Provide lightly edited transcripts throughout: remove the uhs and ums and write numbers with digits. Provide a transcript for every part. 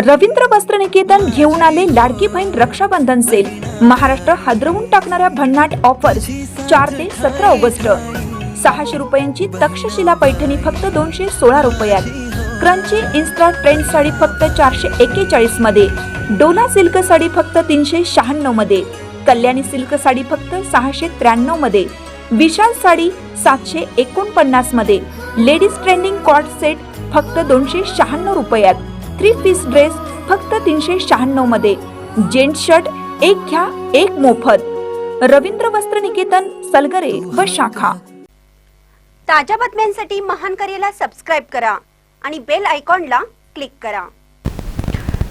रवींद्र वस्त्रनिकेतन घेऊन आले लाडकी बहीण रक्षाबंधन सेल। महाराष्ट्र हादरवून टाकणाऱ्या भन्नाट ऑफर्स 4 ते 17 ऑगस्ट। 600 रुपयांची तक्षशिला पैठणी फक्त 216 रुपयात। क्रंची इन्स्टा ट्रेंड साडी फक्त 441 मध्ये। डोला सिल्क साडी फक्त 396 मध्ये। कल्याणी सिल्क साडी फक्त 693 मध्ये। विशाल साडी 749 मध्ये। लेडीज ट्रेंडिंग कॉर्ड सेट फक्त 296 रुपयात। 3 पीस ड्रेस फक्त 396 मध्ये। जेंट्स शर्ट एक घ्या एक मोफत। रवींद्र वस्त्रनिकेतन, सलगरे व शाखा। ताज्या बातम्यांसाठी महान करेला सबस्क्राइब करा आणि बेल आयकॉनला क्लिक करा।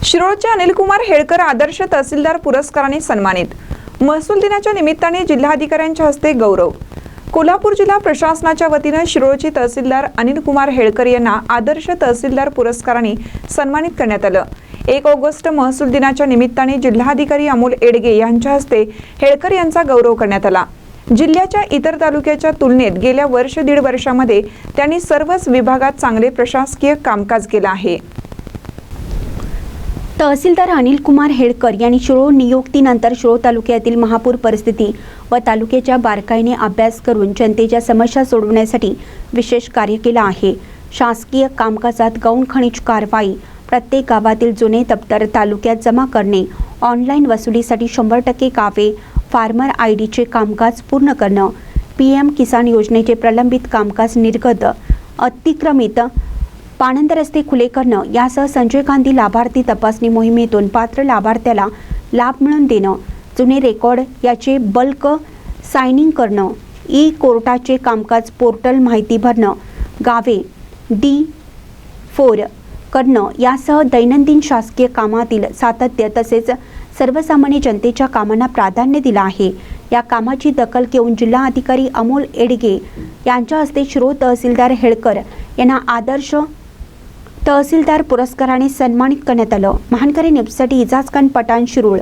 शिरोळचे अनिलकुमार हेळकर आदर्श तहसीलदार पुरस्काराने सन्मानित। महसूल दिनाच्या निमित्ताने जिल्हाधिकाऱ्यांच्या हस्ते गौरव। कोल्हापूर जिल्हा प्रशासनाच्या वतीने शिरोळचे तहसीलदार अनिलकुमार हेळकर यांना आदर्श तहसीलदार पुरस्काराने सन्मानित करण्यात आलं। 1 ऑगस्ट महसूल दिनाच्या निमित्ताने जिल्हाधिकारी अमोल एडगे यांच्या हस्ते हेळकर यांचा गौरव करण्यात आला। जिल्ह्याच्या इतर तालुक्याच्या तुलनेत गेल्या वर्ष-दीड वर्षामध्ये त्यांनी सर्वच विभागात चांगले प्रशासकीय कामकाज केले आहे। तहसीलदार अनिलकुमार हेळकर यांनी शिरोळ नियुक्तीनंतर शिरोळ तालुक्यातील महापूर परिस्थिती व तालुक्याच्या बारकाईने अभ्यास करून जनतेच्या समस्या सोडवण्यासाठी विशेष कार्य केले आहे। शासकीय कामकाजात गौण खनिज कारवाई, प्रत्येक गावातील जुने दप्तर तालुक्यात जमा करणे, ऑनलाईन वसुलीसाठी 100% गावे फार्मर आयडीचे कामकाज पूर्ण करणं, PM किसान योजनेचे प्रलंबित कामकाज निर्गत, अतिक्रमित पाणंद रस्ते खुले करणं यासह संजय गांधी लाभार्थी तपासणी मोहिमेतून पात्र लाभार्थ्याला लाभ मिळवून देणं, जुने रेकॉर्ड याचे बल्क सायनिंग करणं, कोर्टाचे कामकाज पोर्टल माहिती भरणं, गावे D4 करणं यासह दैनंदिन शासकीय कामातील सातत्य तसेच सर्वसामान्य जनतेच्या कामांना प्राधान्य दिलं आहे। या कामाची दखल घेऊन जिल्हाधिकारी अमोल एडगे यांच्या हस्ते शिरोळ तहसीलदार हेळकर यांना आदर्श तहसीलदार पुरस्काराने सन्मानित करण्यात आलं। महानकरी न्यूजसाठी इजाज खान पठाण, शिरोळ।